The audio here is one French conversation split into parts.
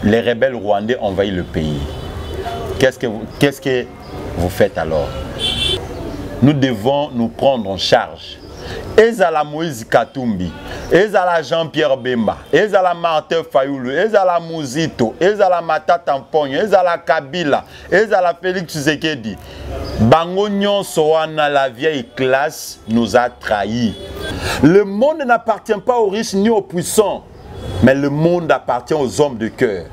les rebelles rwandais envahissent le pays. Qu'est-ce que vous faites alors? Nous devons nous prendre en charge. Ezala Moïse Katumbi, Ezala Jean-Pierre Bemba, Ezala Martin Fayoulou, Ezala Mouzito, Ezala Matata Mponyo, Ezala Kabila, Ezala Félix Tshisekedi. Bango nyonso wana, la vieille classe nous a trahis. Le monde n'appartient pas aux riches ni aux puissants, mais le monde appartient aux hommes de cœur.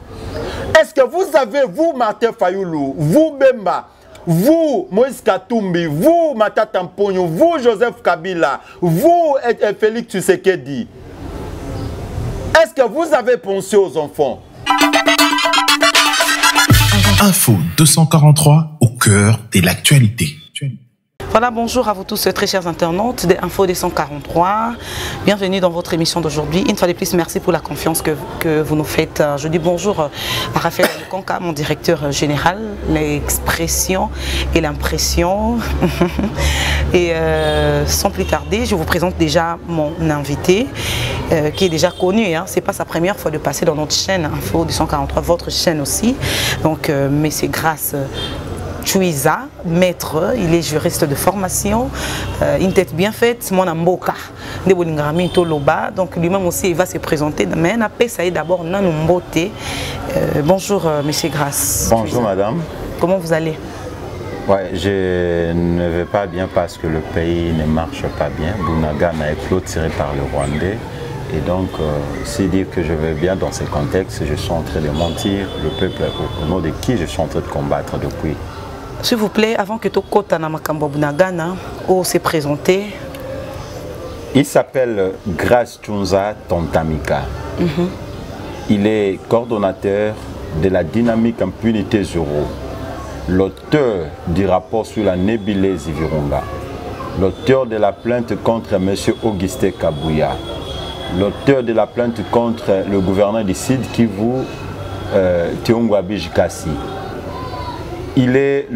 Est-ce que vous avez, vous Martin Fayoulou, vous Bemba, vous, Moïse Katumbi, vous, Matata Mponyo, vous, Joseph Kabila, vous, Félix Tshisekedi, est-ce que vous avez pensé aux enfants? Info 243 au cœur de l'actualité. Voilà, bonjour à vous tous, très chers internautes de Info 243. Bienvenue dans votre émission d'aujourd'hui. Une fois de plus, merci pour la confiance que vous nous faites. Je dis bonjour à Raphaël Lukonka, mon directeur général, l'expression et l'impression. Et sans plus tarder, je vous présente déjà mon invité, qui est déjà connu. Hein. Ce n'est pas sa première fois de passer dans notre chaîne Info 243, votre chaîne aussi. Donc, mais c'est grâce Chouiza, maître, il est juriste de formation, une tête bien faite, mon amboka, de Bolingami Toloba, donc lui-même aussi il va se présenter, mais on appelle ça d'abord Nanombote. Bonjour Monsieur Grasse. Bonjour Chouiza. Madame. Comment vous allez? Ouais, je ne vais pas bien parce que le pays ne marche pas bien. Bunagana est clôturé par le Rwandais. Et donc, c'est dire que je vais bien dans ce contexte, je suis en train de mentir le peuple au nom de qui je suis en train de combattre depuis. S'il vous plaît, avant que Tokota Namakambo Bunagana se présente. Il s'appelle Grace Chunza Tontamika. Il est coordonnateur de la dynamique impunité zéro, l'auteur du rapport sur la nébuleuse Virunga, l'auteur de la plainte contre M. Augustin Kabouya, l'auteur de la plainte contre le gouverneur du Sud Kivu, Tiongwabi Jikasi. Il est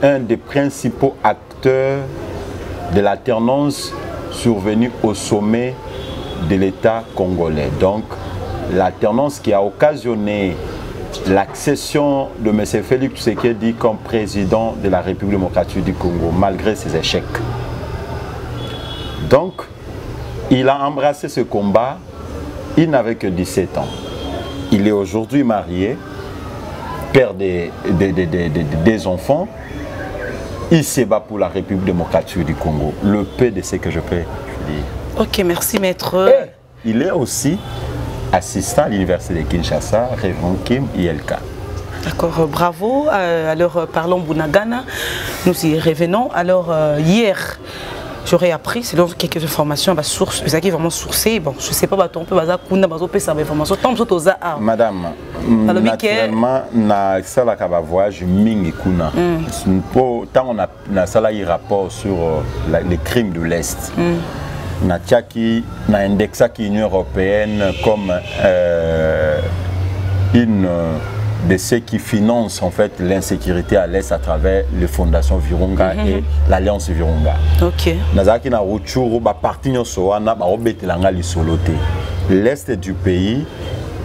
un des principaux acteurs de l'alternance survenue au sommet de l'État congolais. Donc, l'alternance qui a occasionné l'accession de M. Félix Tshisekedi comme président de la République démocratique du Congo, malgré ses échecs. Donc, il a embrassé ce combat, il n'avait que 17 ans. Il est aujourd'hui marié, père des enfants, il se bat pour la République démocratique du Congo. Le peu de ce que je peux dire. Ok, merci maître. Et il est aussi assistant à l'université de Kinshasa, Révon Kim ILK. D'accord, bravo. Alors parlons Bunagana, nous y revenons. Alors hier, j'aurais appris, selon quelques informations, source, qui vraiment sourcées. Bon, je ne sais pas, on peut faire information. Madame, naturellement, na sala kaba voyage mingi kuna. Tant on a un rapport sur les crimes de l'Est. Na tchaki, na indexa qui Union européenne comme une de ceux qui financent en fait l'insécurité à l'Est à travers les fondations Virunga et l'Alliance Virunga. Ok. Nazaki na Ruchuru ba parti nyoso wana ba obetelanga lisolote. L'Est du pays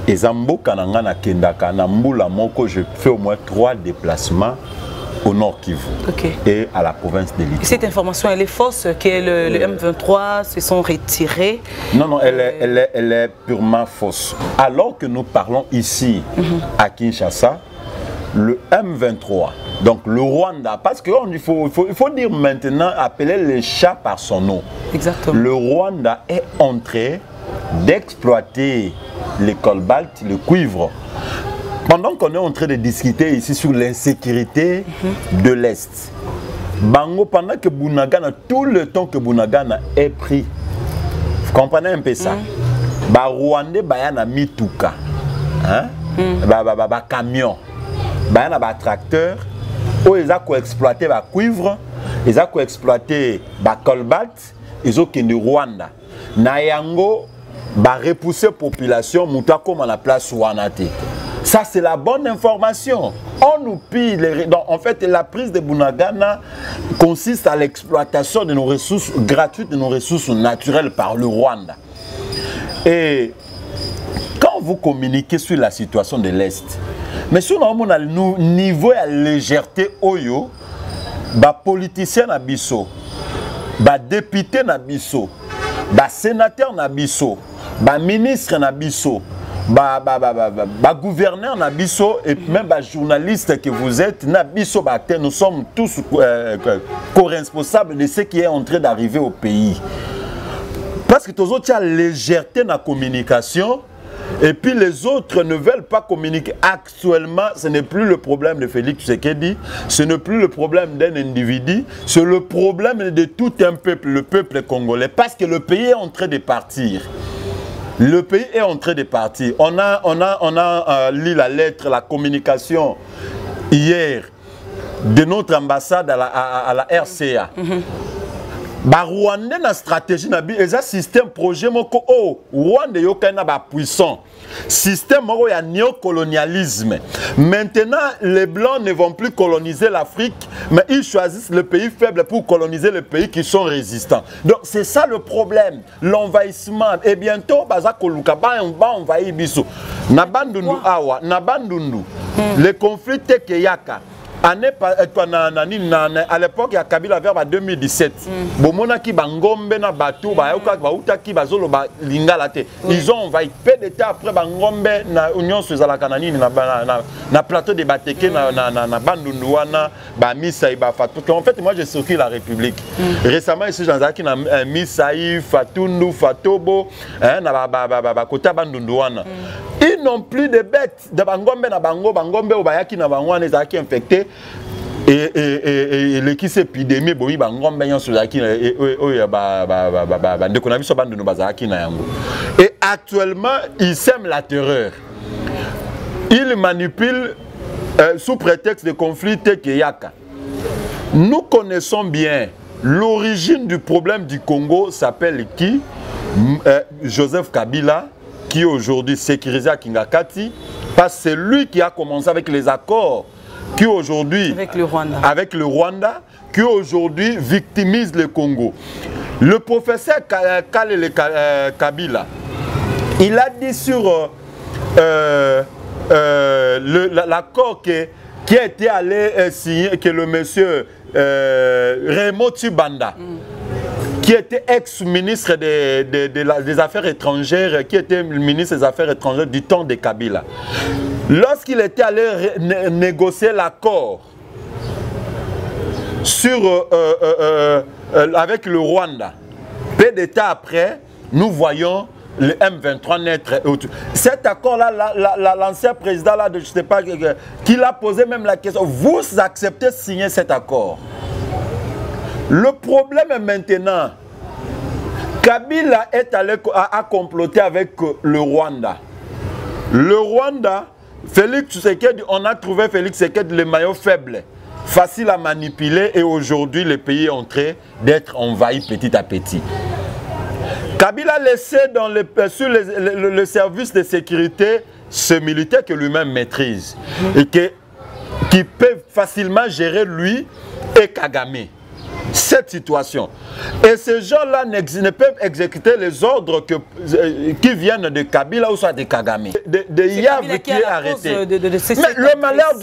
ezamboka nanga na kendaka na mbula moko, je fais au moins 3 déplacements au nord Kivu et à la province de Liti. Cette information, elle est fausse, que le M23 se sont retirés? Non, non, elle est purement fausse. Alors que nous parlons ici, à Kinshasa, le M23, donc le Rwanda, parce qu'il faut dire maintenant, appeler le chat par son nom. Exactement. Le Rwanda est en train d'exploiter le cobalt, le cuivre. Pendant qu'on est en train de discuter ici sur l'insécurité de l'Est, Bango, pendant que Bunagana, tout le temps que Bunagana est pris, vous comprenez un peu ça? Ba Rwandais, bayana mituka, ba camion, bayana ba tracteur, où ils ont exploité ba cuivre, ils ont exploité ba cobalt, ils ont qu'une Rwanda. Nayango, ba repousser population, muta comme à la place Wanate. Ça, c'est la bonne information. On nous pille. En fait, la prise de Bunagana consiste à l'exploitation de nos ressources gratuites, de nos ressources naturelles par le Rwanda. Et quand vous communiquer sur la situation de l'Est. Mais si on a le niveau de légèreté, oyo, ba politicien na biso, ba député na biso, ba sénateur na biso, ba ministre na biso, ba gouverneur na biso et même ba journaliste que vous êtes na biso ba acteur, nous sommes tous co-responsables de ce qui est en train d'arriver au pays. Parce que tous autres, il y a légèreté dans la communication et puis les autres ne veulent pas communiquer. Actuellement, ce n'est plus le problème de Félix Tshisekedi, ce n'est plus le problème d'un individu, c'est le problème de tout un peuple, le peuple congolais, parce que le pays est en train de partir. Le pays est en train de partir. On a lu la lettre, la communication hier de notre ambassade à la RCA. Ba Rwanda na stratégie na bi eza système projet moko Rwanda yokana ba puissant système moko ya néocolonialisme. Maintenant les blancs ne vont plus coloniser l'Afrique mais ils choisissent le pays faible pour coloniser les pays qui sont résistants. Donc c'est ça le problème, l'envahissement et bientôt baza koluka ba envahir biso na bandundu awa na bandundu les conflits tekeyaka. À l'époque, il y a Kabila vers 2017. Ils ont envahi peu de temps après Bangombe na Union sur la Canani na plateau de Bateke na Bandunduana ba Misaï ba Fatou. En fait, moi j'ai sorti la République. Récemment ici dans Zaki na Misaï, Fatundu, Fatobo, na ba Kota Bandunduana. Ils n'ont plus de bêtes de Bangombe na Bangombe au Bayaki na Bangouane Zaki infecté. Et l'équipe épidémie boyi bangombe yon suzaki et actuellement ils sèment la terreur. Ils manipulent sous prétexte de conflit Tekeyaka. Nous connaissons bien l'origine du problème du Congo s'appelle qui? Joseph Kabila, qui aujourd'hui sécurisé à Kingakati, parce que c'est lui qui a commencé avec les accords qui aujourd'hui, avec le Rwanda, qui aujourd'hui victimise le Congo. Le professeur Kalele Kabila, il a dit sur l'accord qui a été allé signer, que le monsieur Raymond Tshibanda, qui était ex-ministre des Affaires étrangères, qui était ministre des Affaires étrangères du temps de Kabila. Lorsqu'il était allé négocier l'accord avec le Rwanda, peu de temps après, nous voyons le M23 naître. Cet accord-là, l'ancien président, là, je ne sais pas, qui l'a posé même la question, vous acceptez de signer cet accord? Le problème est maintenant, Kabila est allé à comploter avec le Rwanda. Le Rwanda, Félix Tshisekedi, on a trouvé Félix Tshisekedi le maillot faible, facile à manipuler et aujourd'hui le pays est en train d'être envahi petit à petit. Kabila a laissé sur le service de sécurité ce militaire que lui-même maîtrise et qui peut facilement gérer lui et Kagame. Cette situation. Et ces gens-là ne peuvent exécuter les ordres qui viennent de Kabila ou soit de Kagame. De Yavre qui est arrêté. Mais le malheur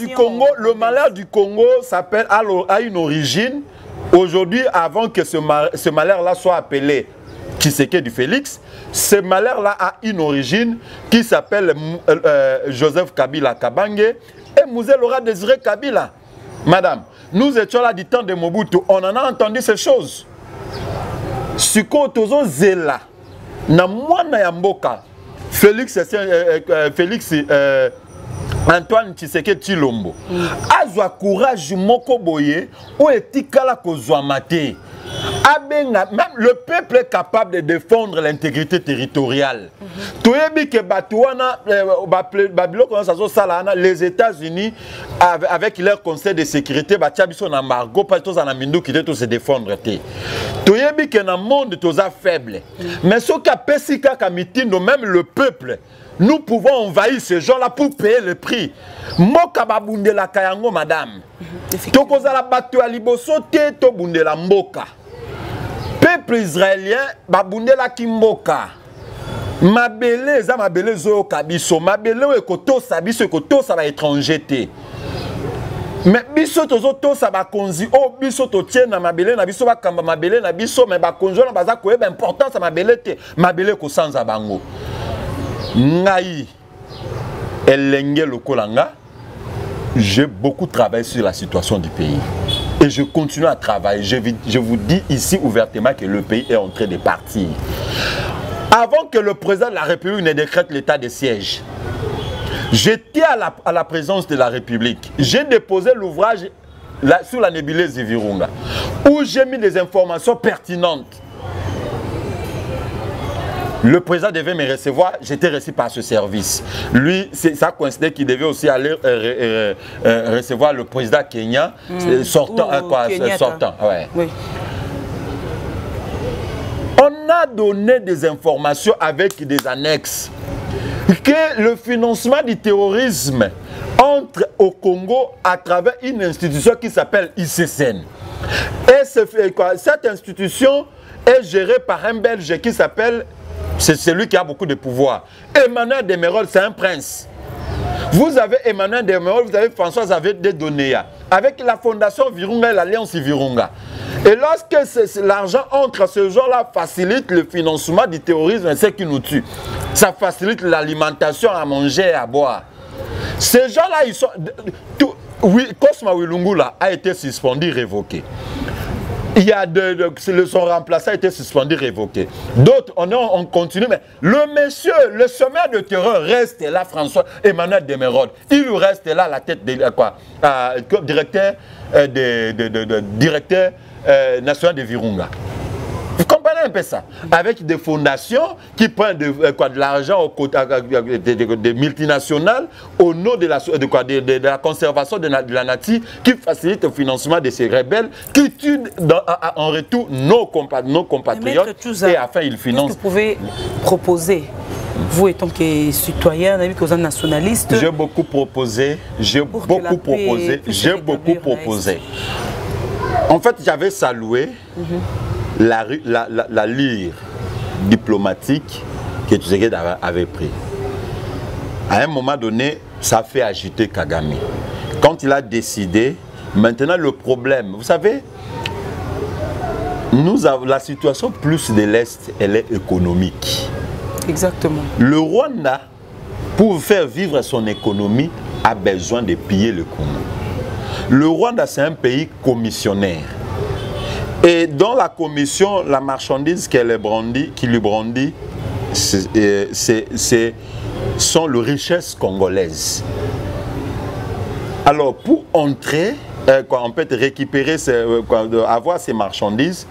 du Congo, s'appelle à une origine. Aujourd'hui, avant que ce malheur-là soit appelé Tshisekedi Félix, ce malheur-là a une origine qui s'appelle Joseph Kabila Kabange et Mouzel Laurent Désiré Kabila. Madame, nous étions là du temps de Mobutu, on en a entendu ces choses. Siko tozo zela, na mwana ya mboka, Félix Antoine Tshisekedi Tshilombo, azwa courage moko boye, ou etikala kozwa mate. Même le peuple est capable de défendre l'intégrité territoriale. Les États-Unis, avec leur conseil de sécurité, se défendre. Dans le monde, faible. Mais ce même le peuple, nous pouvons envahir ces gens-là pour payer le prix. Moka babunde la kayango, madame. Tokozala batu aliboso te to bunde la mboka. Peuple israélien babunde la kimboka. Mabele, ça mabele zo kabiso, mabele ou ekoto sabiso ekoto ça va étranger té. Mais biso tozo to ça va konzi o biso to tient na mabele na biso ba kamba mabele na biso mais ba konzo na baza ko eba importance mabele té, mabele ko sanza bango. Ngai elenge lokolanga, j'ai beaucoup travaillé sur la situation du pays. Et je continue à travailler. Je vous dis ici ouvertement que le pays est en train de partir. Avant que le président de la République ne décrète l'état de siège, j'étais à la présence de la République. J'ai déposé l'ouvrage sur la nébuleuse de Virunga, où j'ai mis des informations pertinentes. Le président devait me recevoir, j'étais reçu par ce service. Lui, ça coïncidait qu'il devait aussi aller recevoir le président kenyan, sortant. Ouais. Oui. On a donné des informations avec des annexes que le financement du terrorisme entre au Congo à travers une institution qui s'appelle ICCN. Et cette institution est gérée par un Belge qui s'appelle, c'est celui qui a beaucoup de pouvoir. Emmanuel Demerol, c'est un prince. Vous avez Emmanuel Demerol, vous avez François Xavier de Donéa, avec la fondation Virunga et l'Alliance Virunga. Et lorsque l'argent entre à ce genre-là, facilite le financement du terrorisme, c'est ce qui nous tue. Ça facilite l'alimentation à manger et à boire. Ces gens-là, ils sont... Oui, Cosma Wilungula a été suspendu, révoqué. Il y a son remplaçant a été suspendu, révoqué. D'autres, on continue, mais le monsieur, le sommaire de terreur reste là, François Emmanuel Demerol. Il lui reste là à la tête de comme directeur national de Virunga. Vous comprenez un peu ça? Avec des fondations qui prennent de l'argent des multinationales au nom de la conservation de la nature, qui facilite le financement de ces rebelles, qui tuent en retour nos compatriotes et afin ils financent. Qu'est-ce que vous pouvez proposer, vous étant que citoyen, nationaliste? J'ai beaucoup proposé, En fait, j'avais salué la lyre diplomatique que Tshisekedi avait pris. À un moment donné, ça fait agiter Kagame. Quand il a décidé, maintenant le problème, vous savez, la situation plus de l'Est, elle est économique. Exactement. Le Rwanda, pour faire vivre son économie, a besoin de piller le Congo. Le Rwanda, c'est un pays commissionnaire. Et dans la commission, la marchandise qui lui brandit, sont les richesses congolaises. Alors, pour entrer, on peut récupérer, avoir ces marchandises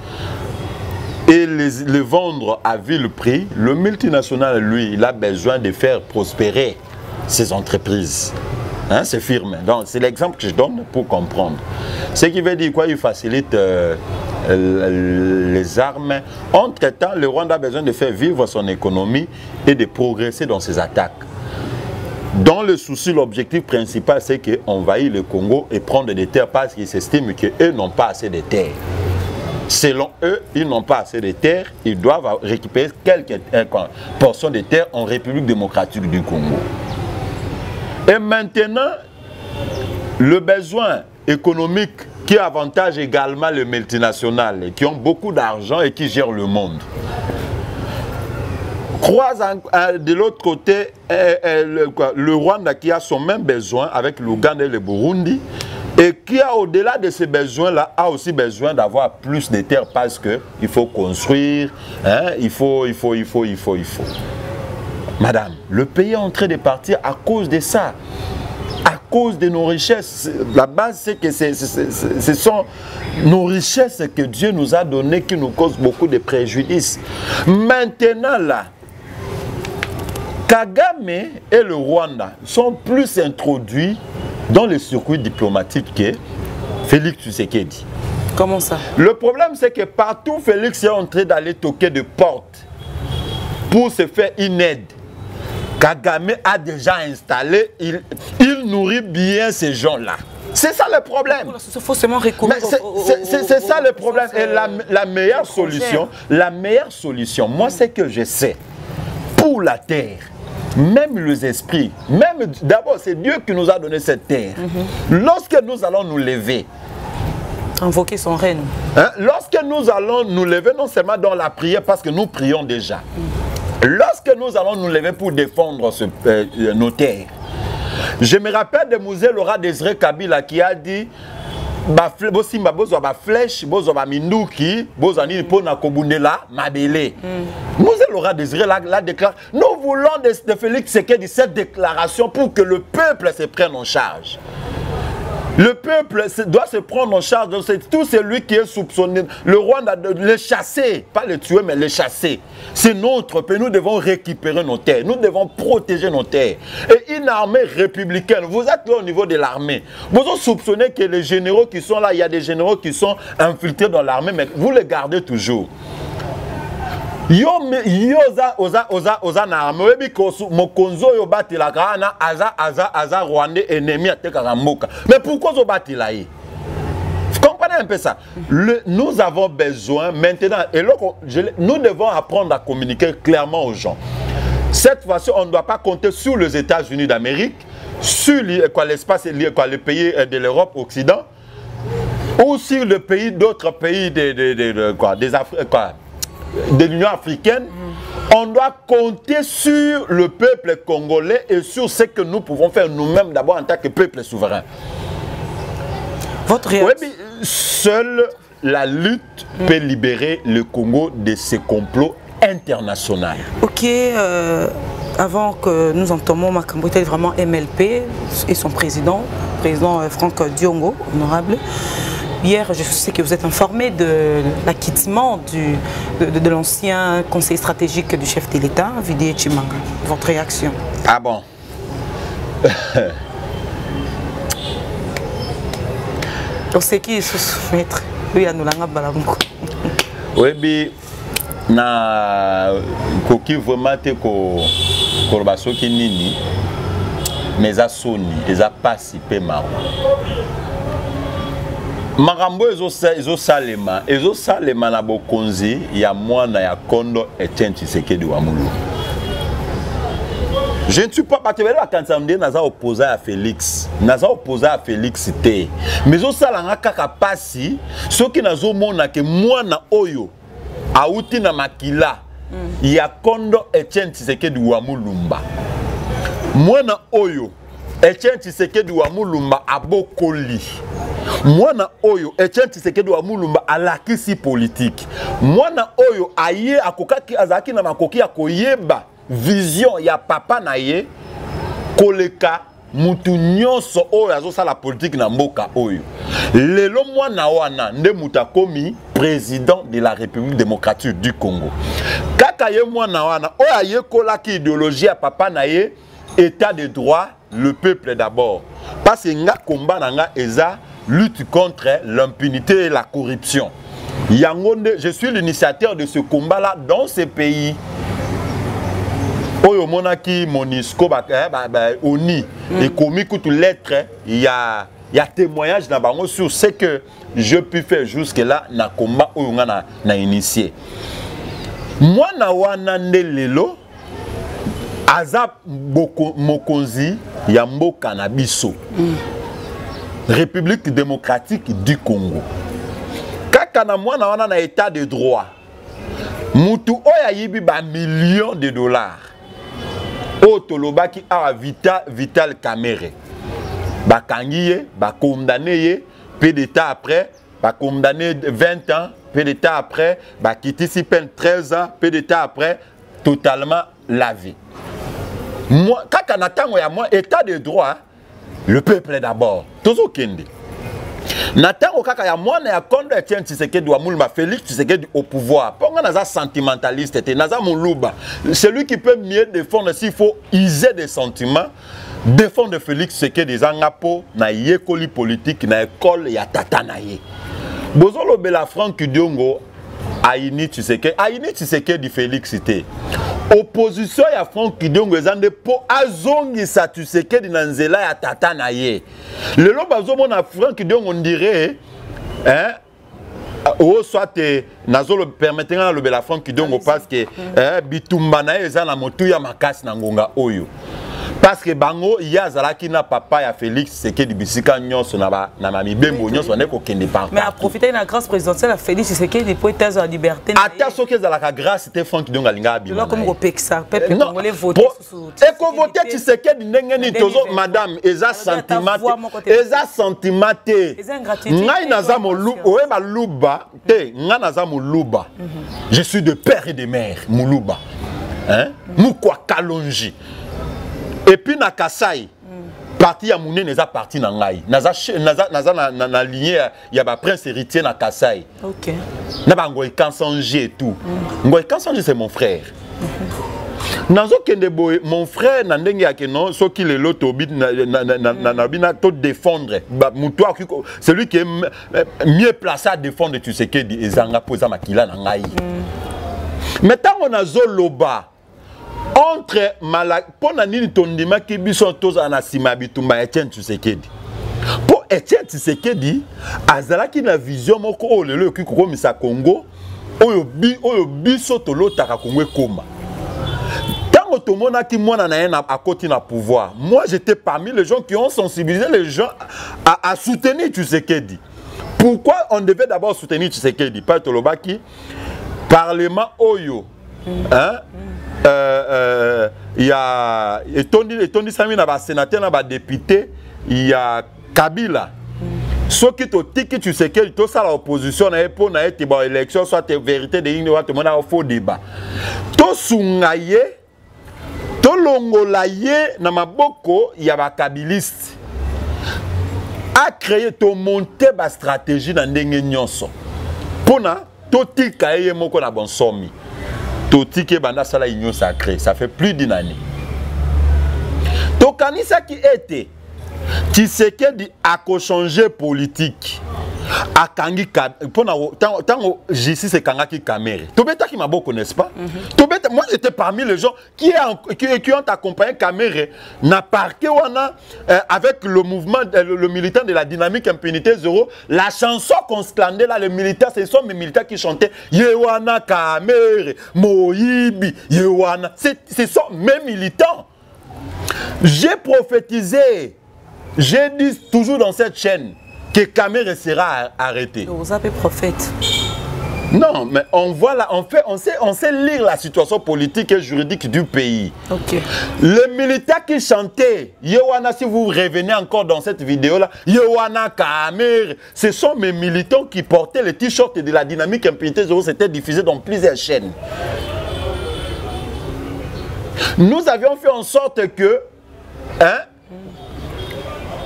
et les vendre à vil prix, le multinational, lui, il a besoin de faire prospérer ses entreprises. Hein, ces firmes. Donc, c'est l'exemple que je donne pour comprendre. Ce qui veut dire quoi? Il facilite les armes. Entre-temps, le Rwanda a besoin de faire vivre son économie et de progresser dans ses attaques. Dans le souci, l'objectif principal, c'est qu'envahir le Congo et prendre des terres parce qu'ils s'estiment qu'eux n'ont pas assez de terres. Selon eux, ils n'ont pas assez de terres. Ils doivent récupérer quelques portions de terres en République démocratique du Congo. Et maintenant, le besoin économique qui avantage également les multinationales, qui ont beaucoup d'argent et qui gèrent le monde. Croise de l'autre côté le Rwanda qui a son même besoin avec l'Ouganda et le Burundi et qui a au-delà de ces besoins-là a aussi besoin d'avoir plus de terres parce qu'il faut construire, hein, il faut. Madame, le pays est en train de partir à cause de ça. À cause de nos richesses. La base, c'est que ce sont nos richesses que Dieu nous a données qui nous causent beaucoup de préjudices. Maintenant, là, Kagame et le Rwanda sont plus introduits dans le circuit diplomatique que Félix Tshisekedi. Comment ça? Le problème, c'est que partout, Félix est en train d'aller toquer de portes pour se faire une aide. Kagame a déjà installé, il nourrit bien ces gens-là. C'est ça le problème. C'est forcément reconnaître. C'est ça le problème. Et la meilleure solution, moi, c'est que je sais. pour la terre. Même les esprits, même d'abord c'est Dieu qui nous a donné cette terre. Lorsque nous allons nous lever, invoquer son règne. Hein, lorsque nous allons nous lever, non seulement dans la prière, parce que nous prions déjà. Lorsque nous allons nous lever pour défendre nos terres, je me rappelle de Mouzé Laura Désiré Kabila qui a dit bosimba bozwa ba flèche bozwa ba minduki bozwa nini pona kobundela mabele. Mouzé Laura Désiré la déclare. Nous voulons de Félix Tshisekedi cette déclaration pour que le peuple se prenne en charge. Le peuple doit se prendre en charge de tout celui qui est soupçonné. Le roi doit le chasser, pas le tuer, mais le chasser. C'est notre pays. Nous devons récupérer nos terres. Nous devons protéger nos terres. Et une armée républicaine, vous êtes là au niveau de l'armée. Vous soupçonnez que les généraux qui sont là, il y a des généraux qui sont infiltrés dans l'armée, mais vous les gardez toujours. Yo oza na arme webi ko mokonzo yo batila kana aza rwandais ennemi atekaka mboka. Mais pourquoi zo batila yi? Vous comprenez un peu ça? Nous avons besoin maintenant et nous devons apprendre à communiquer clairement aux gens. Cette fois-ci, on ne doit pas compter sur les États-Unis d'Amérique, sur l'espace, les pays de l'Europe occident, ou sur le pays d'autres pays de l'Union africaine. On doit compter sur le peuple congolais et sur ce que nous pouvons faire nous-mêmes d'abord en tant que peuple souverain. Votre réaction? Oui, seule la lutte peut libérer le Congo de ces complots internationaux. Ok, avant que nous entamions Makambo était vraiment MLP et son président Franck Diongo, honorable. Hier, je sais que vous êtes informé de l'acquittement de l'ancien conseiller stratégique du chef de l'État, Vidi Chimanga. Votre réaction? Ah bon? On sait qui est sous-maître. Oui, à nous l'avons balamoko. Oui, mais na koki vraiment te ko korbaso ki nini mais a soni eza pasi pe maro. Makambo ezo salema na bokonzi ya mwana ya Kondo Etienne Tshisekedi wa Mulu. Je ne suis pas battu à Kansamde naza opposé à Félix. Naza opposé à Félix te. Mais zo salanga kaka pasi soki nazo mona ke mwana oyo auti na makila ya Kondo Etienne Tshisekedi wa Mulumba. Mwana oyo Etienne Tshisekedi wa Mulumba abokoli. Mwana oyo Etienne Tshisekedi wa Mulumba alakisi politique. Mwana oyo aye akokaki azaki na makoki ya koyeba vision ya papa na ye koleka mutu nyonso oyo azosala politique na mboka oyo. Lelo mwana wana nde mutakomi président de la République démocratique du Congo. Kaka ye mwana wana oyo aye kolaki idéologie ya papa na ye état de droit, le peuple d'abord. Parce que nga combat nanga eza lutte contre l'impunité et la corruption. Yangonde, je suis l'initiateur de ce combat-là dans ces pays. Oyo monaki Monisco ONI et commis toutes lettres, il y a témoignage na bango sur ce que je puis faire jusque là na combat oyo na initié. Moi na wana lelo aza mokonzi ya mboka na biso. République démocratique du Congo. Kaka na mwana wana na état de droit. Mutu oya yibi ba millions de dollars. Otolobaki a Vital Kamerhe. Ba kangiye, ba condamné, peu d'état après, ba condamné 20 ans, peu d'état après, ba kitisi peine 13 ans, peu d'état après, totalement lavé. Moi, kaka na tango ya moi état de droit, le peuple d'abord. Tozo kende. Natango kaka ya mwana ya Kondo Etienne Tshisekedi wa Mulumba Félix Tshisekedi au pouvoir. Ponga naza sentimentaliste te naza muluba. Celui qui peut mieux défendre s'il faut user des sentiments. Défendre Félix Tshisekedi zangapo na yekoli politique na école ya tata na ye. Bozolo bela Franck Diongo Aini Tshisekedi Félix te. Opposition ya Franck Diongo ezande po azongisa Tshisekedi na nzela ya tata na ye. Lelo bazo mona Franck Diongo on dirait ou soit nazolo permettre le bela fond qui dongo parce que bitumba na eza na motu ya makasi na ngonga oyo parce que bango ya zalaki na papa ya Félix Tshisekedi bisika nyonso na mami bembo nyonso na ko kende pa mais a profiter na grâce présidentielle à Félix Tshisekedi pour être la liberté ata soki za la grâce c'était fond qui donga linga bi comme ko peksa peuple congolais voter et ko voter Tshisekedi ndenge ni tozo madame eza sentiment ngai naza molu oyeba luba te nga naza moluba je suis de père et de mère moluba hein mukwa kalonji et puis na Kasai parti ya munene eza parti na ngai naza na lignée ya ba prince héritier na Kasai OK na ba Ngoy Kansanji et tout Ngoy Kansanji c'est mon frère nazo kende boy mon frère na ndenge ya keno soki le loto bit na bina to défendre mutoa celui qui est mieux placé à défendre tu sais que ezanga poza makila na ngai mais tant on a zoloba entre malak pona nini tondima ki biso toza na sima bitumba Etienne Tshisekedi po Etienne Tshisekedi azalaki na vision moko o lelo ki kokomisa Congo oyo biso tolotaka Congo ekoma tango tomona ki mwana na yena à côté na pouvoir moi j'étais parmi les gens qui ont sensibilisé les gens à soutenir Tshisekedi. Pourquoi on devait d'abord soutenir Tshisekedi? Pas tolobaki parlement oyo hein il y a Etondi Sami na ba sénateur na ba député il y a Kabila ce qui to tiki tu sais que tout ça l'opposition na pour na été bon élection soit vérité de ine wa to mona faux débat to sungaye to longolaye na maboko ya ba kabiliste a créé to monter ba stratégie na ndenge nyonso pona to tika ye moko na bon somi Totike banda sala union sacrée, ça fait plus d'une année. Tokanisa qui était, Tshisekedi a changé politique. A Kangi tant J6 c'est Kangaki Kamere. Tobeta qui m'a beaucoup, n'est-ce pas? Tobeta, moi j'étais parmi les gens qui ont accompagné Kamere na parquet avec le mouvement, le militant de la dynamique impunité zéro. La chanson qu'on scandait là, les militants, ce sont mes militants qui chantaient Yewana Kamere, Moïbi, Yewana. Ce sont mes militants. J'ai prophétisé, j'ai dit toujours dans cette chaîne que Kamere sera arrêté. Vous avez prophète. Non, mais on voit là, on sait lire la situation politique et juridique du pays. Ok. Les militaires qui chantaient, Yewana, si vous revenez encore dans cette vidéo-là, Yewana Kamere, ce sont mes militants qui portaient les t-shirts de la dynamique impunité zéro, c'était diffusé dans plusieurs chaînes. Nous avions fait en sorte que, hein,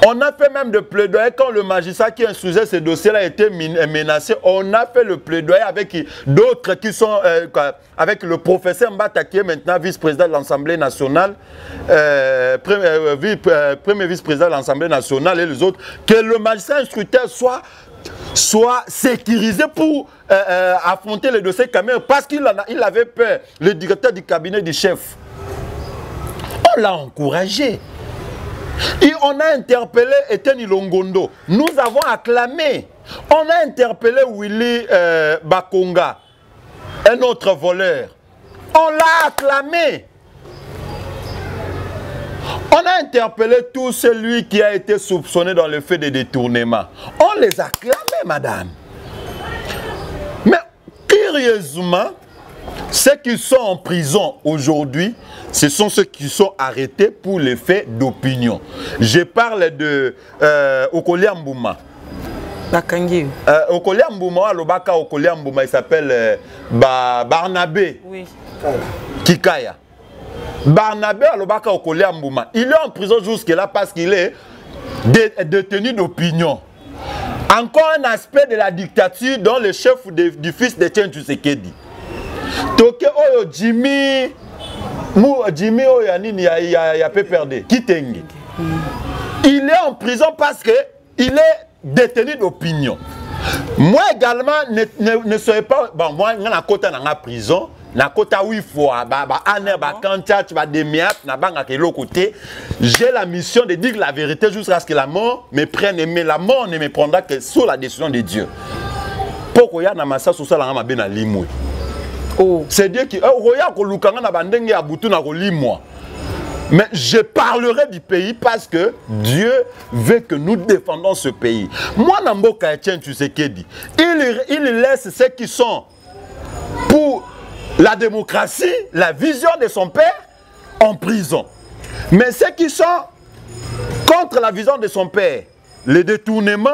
on a fait même de plaidoyer quand le magistrat qui instruisait ce dossier-là a été menacé. On a fait le plaidoyer avec d'autres qui sont, avec le professeur Mbata qui est maintenant vice-président de l'Assemblée nationale, premier vice-président de l'Assemblée nationale et les autres, que le magistrat instructeur soit sécurisé pour affronter le dossier Kamere parce qu'il avait peur, le directeur du cabinet du chef. On l'a encouragé. Et on a interpellé Etienne Longondo. Nous avons acclamé. On a interpellé Willy Bakonga, un autre voleur. On l'a acclamé. On a interpellé tout celui qui a été soupçonné dans le fait de détournement. On les a acclamés, madame. Mais curieusement, ceux qui sont en prison aujourd'hui, ce sont ceux qui sont arrêtés pour les faits d'opinion. Je parle de Okolia Mbouma. Okolia Mbouma, Okolia Mbouma, il s'appelle Barnabé. Oui. Kikaya. Barnabé Alobaka Okolia Mbouma. Il est en prison jusque-là parce qu'il est détenu d'opinion. Encore un aspect de la dictature dont le chef du fils d'Etienne Tshisekedi. Toke Oyo Jimmy Oyanini ya peu perdu. Kitenge. Il est en prison parce que il est détenu d'opinion. Moi également ne serais pas bon moi na kota na prison na kota 8 fois j'ai la mission de dire la vérité jusqu'à ce que la mort me prenne, mais la mort ne me prendra que sous la décision de Dieu. Pourquoi ya na massa social nga mabe na limwe. Oh. C'est dire que roya ko lukanga na bandenge ya butu na ko limwa. Mais je parlerai du pays parce que Dieu veut que nous défendons ce pays. Moi, Namboka Etienne Tshisekedi, il laisse ceux qui sont pour la démocratie, la vision de son père, en prison. Mais ceux qui sont contre la vision de son père, le détournement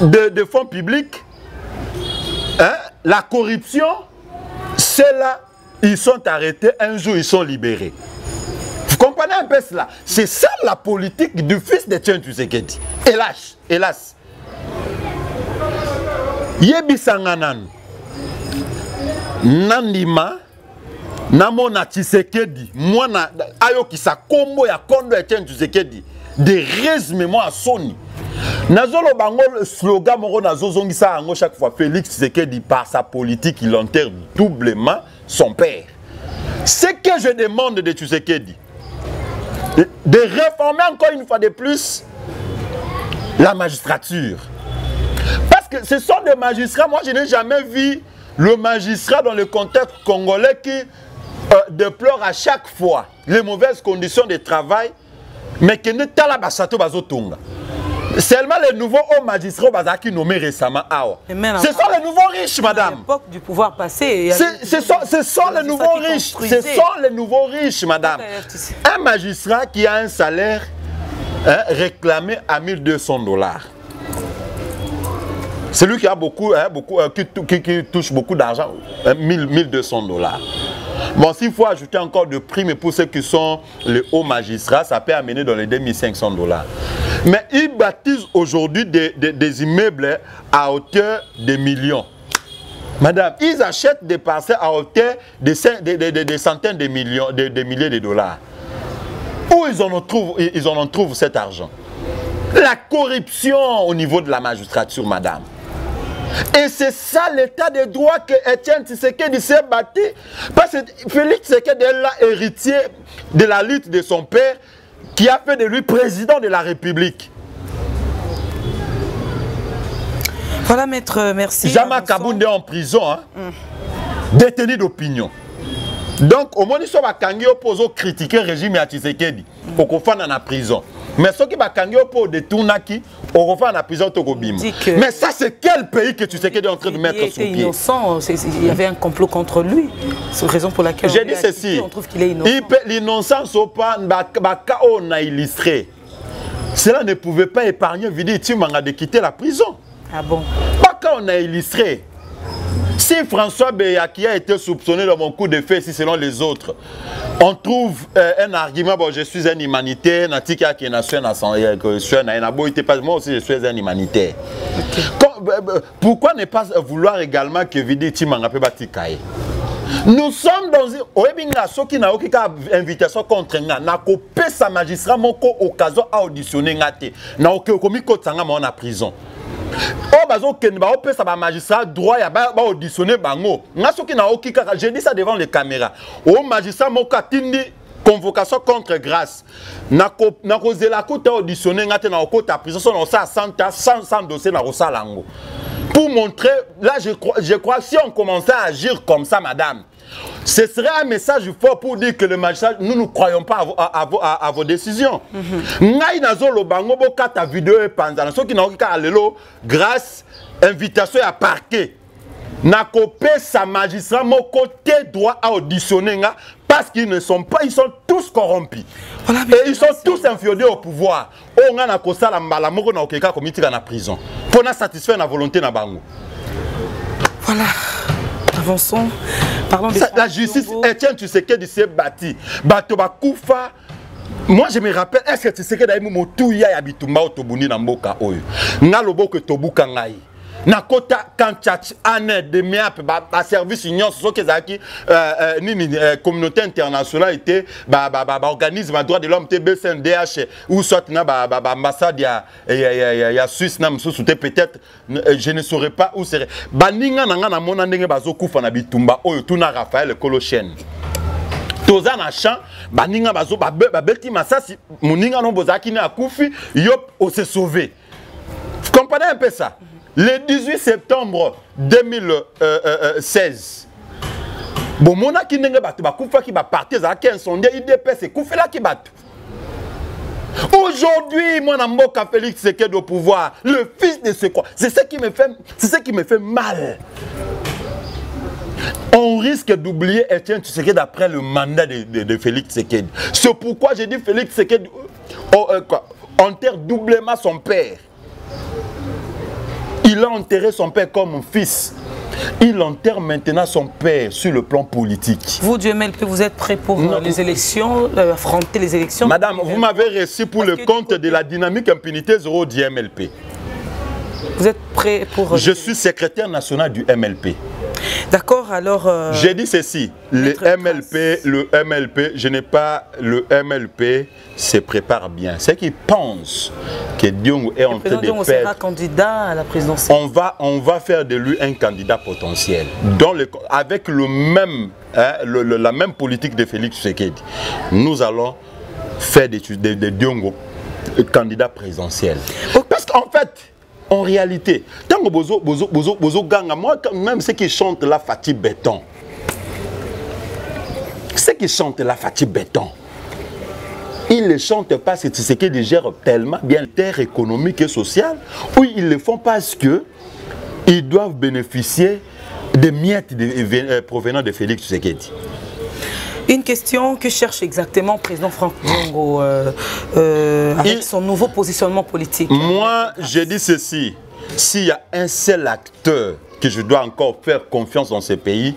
de fonds publics, hein, la corruption, c'est là. Ils sont arrêtés, un jour ils sont libérés. Vous comprenez un peu cela? C'est ça la politique du fils de Etienne Tshisekedi. Hélas, hélas. Yebi Sanganan, Nandima, Namona Tshisekedi, moi na ayoki sa combo ya kondo Etienne Tshisekedi, des résumements à Sony. Nazolo bango le slogan moro nazozongi sa ango chaque fois Félix Tshisekedi par sa politique il enterre doublement son père. Ce que je demande de Tshisekedi, de réformer encore une fois de plus la magistrature. Parce que ce sont des magistrats, moi je n'ai jamais vu le magistrat dans le contexte congolais qui déplore à chaque fois les mauvaises conditions de travail, mais qui ne t'a la basato bazotonga. Seulement les nouveaux hauts magistrats qui nommés récemment. Ce sont les nouveaux riches, madame. À l'époque du pouvoir passé. Ce sont les nouveaux riches. Ce sont les nouveaux riches, madame. Un magistrat qui a un salaire réclamé à $1200. Celui qui a qui touche beaucoup d'argent, $1200. Bon, s'il faut ajouter encore de primes pour ceux qui sont les hauts magistrats, ça peut amener dans les $2500. Mais ils bâtissent aujourd'hui des immeubles à hauteur de millions. Madame, ils achètent des parcelles à hauteur des centaines de millions, des milliers de dollars. Où ils en trouvent cet argent? La corruption au niveau de la magistrature, madame. Et c'est ça l'état de droit que Etienne Tshisekedi s'est bâti. Parce que Félix Tshisekedi est là, héritier de la lutte de son père, qui a fait de lui président de la République. Voilà, maître, merci. Jama Kabounde est en prison, hein, détenu d'opinion. Donc, au moins, ils sont critiquer le régime de Tshisekedi, au Kofan en prison. Mais ceux qui ont détourné, au Kofan en prison, mais ça, c'est quel pays que Tshisekedi est en train de mettre sous pied? Il est innocent, il y avait un complot contre lui. C'est la raison pour laquelle j'ai dit ceci. On trouve qu'il est innocent. L'innocence au pas, on a illustré. Cela ne pouvait pas épargner Vidi Tshimanga de quitter la prison. Ah bon? Pas quand on a illustré. Si François Beyaki a été soupçonné dans mon coup de feu, si selon les autres, on trouve un argument, bon, je suis un humanitaire, moi aussi je suis un humanitaire. Pourquoi ne pas vouloir également que Vidi Tshimanga peut batikaye? Nous sommes dans une... Ceux qui n'ont aucune invitation contre nous, n'a coupé sa magistrat, moko occasion à auditionner ngate. N'a aucun commis contre sanga en prison. Oh bazo ken ba opé sa magistrat droit ya ba auditionner bango. Nga ceux qui n'a aucun j'ai dit ça devant les caméras. Oh magistrat moko atindi convocation contre grâce. N'a causé la cour auditionner ngate na okota prison son ça sans dossier na rosalango. Pour montrer, là je crois si on commençait à agir comme ça, madame, ce serait un message fort pour dire que le magistrat, nous ne croyons pas à vos décisions. Ngai nazo lo bango boka ta vidéo et panzana. Ceux qui n'ont qu'à lelo, grâce, invitation à parquet. Na copé sa magistrat, mon côté droit à auditionner parce qu'ils ne sont pas, ils sont tous corrompus. Voilà, et ils sont tous inféodés au pouvoir. On a kosa la mbala moko na okeka komiti na prison. Pour satisfaire la volonté na bango. Voilà. Avançons. Parlons de la justice. Etienne Tshisekedi s'est bâti. Bato bakoufa. Moi je me rappelle, est-ce que Tshisekedi a eu motuya ya bitumba otobuni na mboka oyo. Na loboko tobuka ngai. Nakota kanchach ane de meap ba service union so kezaki communauté internationale était organisme droit de l'homme TBCNDH ou soit na ambassade ya Suisse na msusu peut-être je ne saurais pas où serait baninga nanga na mona ndenge bazokufa na bitumba oyo tuna Raphaël Kolochen toza na champ baninga bazo babeti masasi muninga no bozaki na akufi yop o se sauver. Vous comprenez un peu ça? le 18 septembre 2016, bon, mon qui n'est pas qui va partir à 15 sondiers, IDPS, c'est Koufela qui bat. Aujourd'hui, mon amour Félix Tshisekedi au pouvoir, le fils de ce quoi, c'est ce qui me fait mal. On risque d'oublier Etienne Tshisekedi après le mandat de Félix Tshisekedi. C'est pourquoi j'ai dit Félix Tshisekedi enterre doublement son père. Il a enterré son père comme fils. Il enterre maintenant son père sur le plan politique. Vous, du MLP, vous êtes prêt pour les élections, affronter les élections? Madame, vous m'avez reçu pour le compte de la dynamique impunité zéro du MLP. Vous êtes prêt pour... Je suis secrétaire national du MLP. D'accord, alors... J'ai dit ceci, le MLP, je n'ai pas... Le MLP se prépare bien. C'est qu'ils pensent que Diongo est en train de perdre... sera candidat à la présidentielle. On va faire de lui un candidat potentiel. Avec le même, la même politique de Félix Tshisekedi. Nous allons faire de Diongo candidat présidentiel. Parce qu'en fait... En réalité, tant que Bozo Ganga, moi, même ceux qui chantent la Fatih Béton, ceux qui chantent la Fatih Béton, ils ne chantent pas ce qui gère tellement bien terre économique et sociale, ou ils le font parce qu'ils doivent bénéficier des miettes provenant de Félix Tshisekedi. Une question que cherche exactement le président Franck Diongo avec son nouveau positionnement politique. Moi, je dis ceci. S'il y a un seul acteur que je dois encore faire confiance dans ce pays,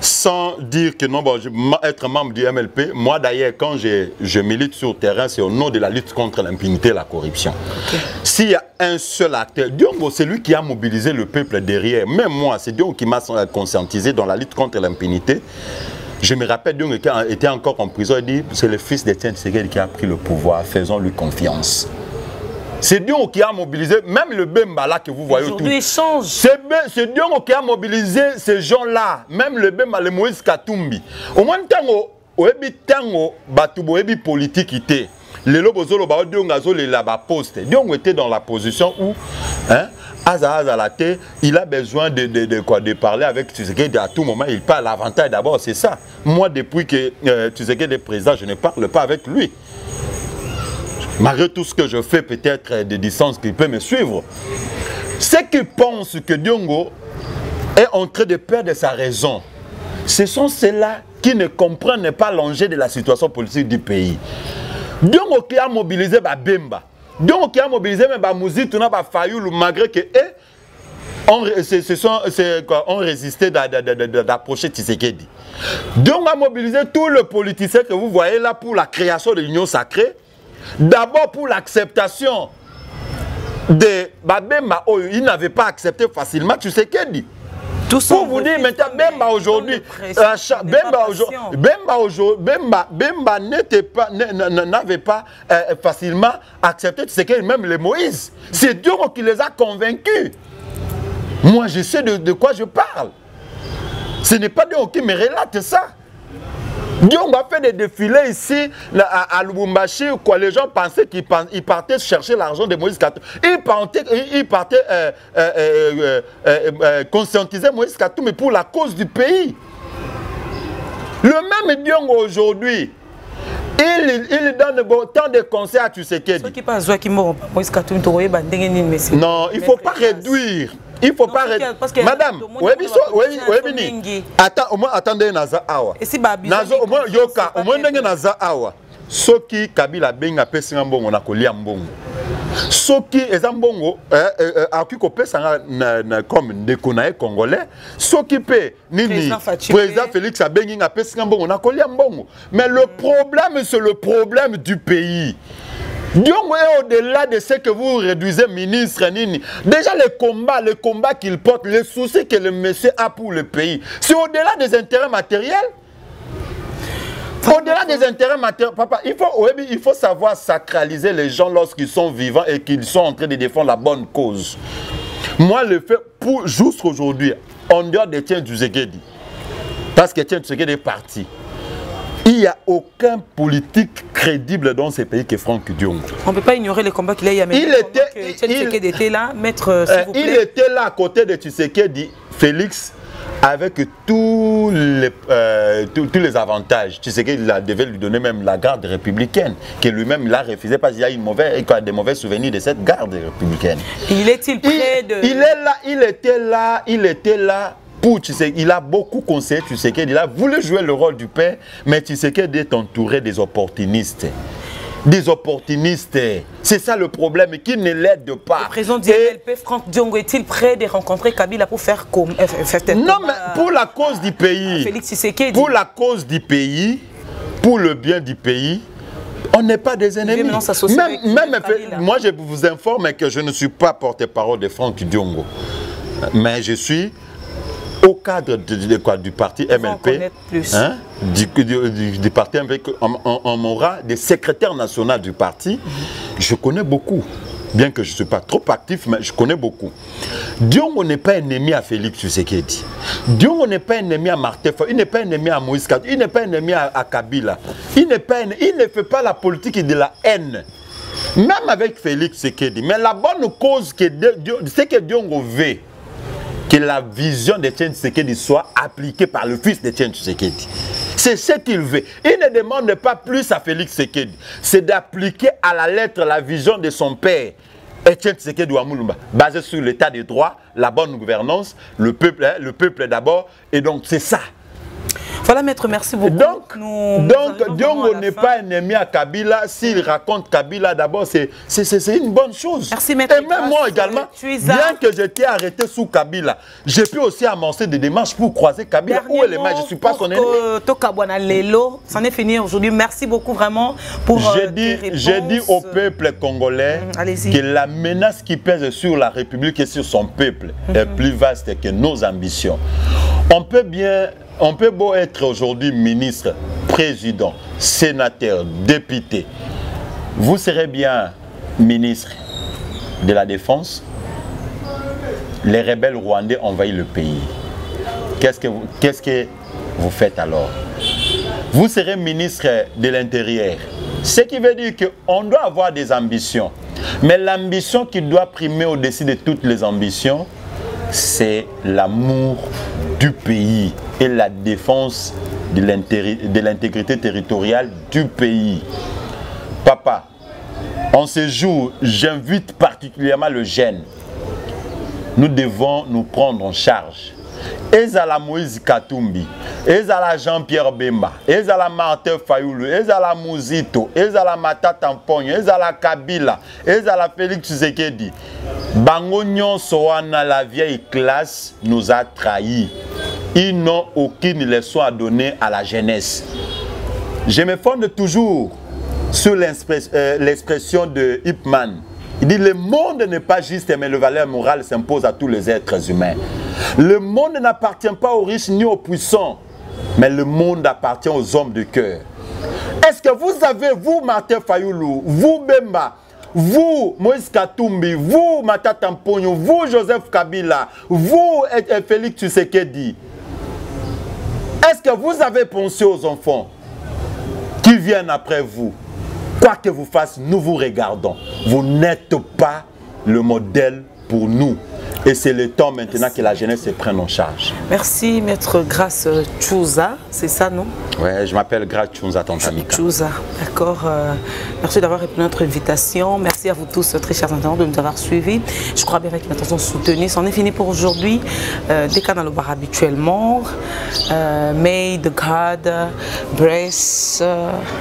sans dire que non, bon, je être membre du MLP, moi d'ailleurs, quand je milite sur le terrain, c'est au nom de la lutte contre l'impunité et la corruption. Okay. S'il y a un seul acteur, Diongo, c'est lui qui a mobilisé le peuple derrière. Même moi, c'est Diongo qui m'a conscientisé dans la lutte contre l'impunité. Je me rappelle, Diongo était encore en prison, il dit, c'est le fils d'Etienne Tshisekedi qui a pris le pouvoir, faisons-lui confiance. C'est Diongo qui a mobilisé, même le Bemba là que vous voyez autour. Aujourd'hui, il change. C'est Diongo qui a mobilisé ces gens-là, même le Bemba, le Moïse Katumbi. Au moins, tango, batubo ebi politique était. Le lobozolo ba Diongo azole la ba poste. Diongo était dans la position où, hein, il a besoin de parler avec Tshisekedi à tout moment. Il parle. L'avantage d'abord, c'est ça. Moi, depuis que Tshisekedi est président, je ne parle pas avec lui. Malgré tout ce que je fais, peut-être des distances qu'il peut me suivre. Ceux qui pensent que Diongo est en train de perdre sa raison, ce sont ceux-là qui ne comprennent pas l'enjeu de la situation politique du pays. Diongo qui a mobilisé Bemba. Donc, qui a mobilisé même Bamouzi, tout n'a pas failli, malgré que ont résisté d'approcher Tshisekedi. Donc, a mobilisé tout le politicien que vous voyez là pour la création de l'Union sacrée. D'abord pour l'acceptation de Bemba, il n'avait pas accepté facilement Tshisekedi. Pour vous dire maintenant, Bemba aujourd'hui, Bemba n'avait pas facilement accepté ce que même les Moïse. C'est Dieu qui les a convaincus. Moi, je sais de quoi je parle. Ce n'est pas Dieu qui me relate ça. Dieu a fait des défilés ici à Lubumbashi, quoi. Les gens pensaient qu'ils partaient chercher l'argent de Moïse Katumbi. Ils partaient conscientiser Moïse Katumbi pour la cause du pays. Le même Dieu aujourd'hui, il donne tant de conseils à Tshisekedi. Non, il ne faut pas réduire. Il ne faut pas réduire. Madame, attendez, Naza Awa. Naza, au moins, Yoka, au moins, Naza Awa. Soki Kabila Benga Pessinga Mbongo na kolia Mbongo. Soki Ezambongo, Akiko Pesanga comme Ndekonae Congolais. Soki Pe, Nini, président Félix Abenga Pessinga Mbongo na kolia Mbongo. Mais le problème, c'est le problème du pays. Diongo est au-delà de ce que vous réduisez, ministre Nini. Déjà les combats qu'il porte, les soucis que le monsieur a pour le pays, c'est au-delà des intérêts matériels. Au-delà des intérêts matériels, papa, il faut savoir sacraliser les gens lorsqu'ils sont vivants et qu'ils sont en train de défendre la bonne cause. Moi, le fait pour jusqu'aujourd'hui, en dehors d'Etienne Tshisekedi, parce qu'Etienne Tshisekedi est parti, Il n'y a aucun politique crédible dans ces pays que Franck Diongo. On ne peut pas ignorer les combats qu'il a eu à mener. Il était là, maître, s'il vous plaît. Il était là à côté de Tshisekedi, Félix, avec tous les avantages. Tshisekedi devait lui donner même la garde républicaine, que lui-même il a refusé parce qu'il y a des mauvais souvenirs de cette garde républicaine. Il est-il prêt de... Il était là. Pour Tshisekedi, il a beaucoup conseillé Tshisekedi, il a voulu jouer le rôle du père, mais Tshisekedi est entouré des opportunistes. Des opportunistes, c'est ça le problème, qui ne l'aide pas. Le président du MLP, Franck Diongo, est-il prêt de rencontrer Kabila pour faire comme... Non, mais pour la cause du pays, Félix Tshisekedi. Pour la cause du pays, pour le bien du pays, on n'est pas des ennemis. Moi, je vous informe que je ne suis pas porte-parole de Franck Diongo, mais je suis au cadre du parti MLP, hein, du parti MLP, on m'aura des secrétaires nationaux du parti. Je connais beaucoup, bien que je ne suis pas trop actif, mais je connais beaucoup. Diongo n'est pas ennemi à Félix Tshisekedi. Diongo n'est pas ennemi à Martin Fayulu, il n'est pas ennemi à Moïse Katumbi, il n'est pas ennemi à Kabila. Il ne fait pas la politique de la haine. Même avec Félix Tshisekedi. Mais la bonne cause, c'est que Diongo veut que la vision de Etienne Tshisekedi soit appliquée par le fils d'Etienne Tshisekedi. C'est ce qu'il veut. Il ne demande pas plus à Félix Tshisekedi. C'est d'appliquer à la lettre la vision de son père, Etienne Tshisekedi Ouamouloumba, basée sur l'état de droit, la bonne gouvernance, le peuple d'abord. Et donc c'est ça. Voilà, maître, merci beaucoup. Donc Diongo n'est pas ennemi à Kabila. S'il raconte Kabila, d'abord, c'est une bonne chose. Merci, maître. Et même moi également, bien que j'étais arrêté sous Kabila, j'ai pu aussi amorcer des démarches pour croiser Kabila. Où est les mains? Je ne suis pas son ennemi. C'en est fini aujourd'hui. Merci beaucoup vraiment pour J'ai dit au peuple congolais que la menace qui pèse sur la République et sur son peuple est plus vaste que nos ambitions. On peut beau être aujourd'hui ministre, président, sénateur, député. Vous serez bien ministre de la Défense. Les rebelles rwandais envahissent le pays. Qu'est-ce que vous faites alors? Vous serez ministre de l'Intérieur. Ce qui veut dire qu'on doit avoir des ambitions. Mais l'ambition qui doit primer au-dessus de toutes les ambitions, c'est l'amour du pays et la défense de l'intégrité territoriale du pays. Papa, en ce jour, j'invite particulièrement le jeune. Nous devons nous prendre en charge. Ezala Moïse Katumbi, Ezala Jean-Pierre Bemba, Ezala Martin Fayulu, Ezala Mouzito, Ezala Matata Mponyo, Ezala Kabila, Ezala Félix Tshisekedi. Bango nyonso wana, la vieille classe nous a trahis. Ils n'ont aucune leçon à donner à la jeunesse. Je me fonde toujours sur l'expression de Hipman. Il dit: le monde n'est pas juste, mais le valeur morale s'impose à tous les êtres humains. Le monde n'appartient pas aux riches ni aux puissants, mais le monde appartient aux hommes de cœur. Est-ce que vous avez, vous Martin Fayulu, vous Bemba, vous Moïse Katumbi, vous Matata Mponyo, vous Joseph Kabila, vous Félix Tshisekedi, est-ce que vous avez pensé aux enfants qui viennent après vous? Quoi que vous fassiez, nous vous regardons. Vous n'êtes pas le modèle pour nous. Et c'est le temps maintenant que la jeunesse se prenne en charge. Merci, maître Grace Tchouza, c'est ça, non? Oui, je m'appelle Grace Tchouza, Tontamika. Tchouza, d'accord. Merci d'avoir répondu à notre invitation. Merci à vous tous, très chers internautes, de nous avoir suivis. Je crois bien avec une attention soutenue. C'en est fini pour aujourd'hui. Des cas dans le bar habituellement. May the God bless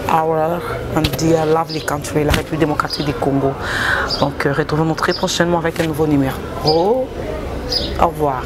our and dear lovely country, la République démocratique du Congo. Donc, retrouvons-nous très prochainement avec un nouveau numéro. Au revoir.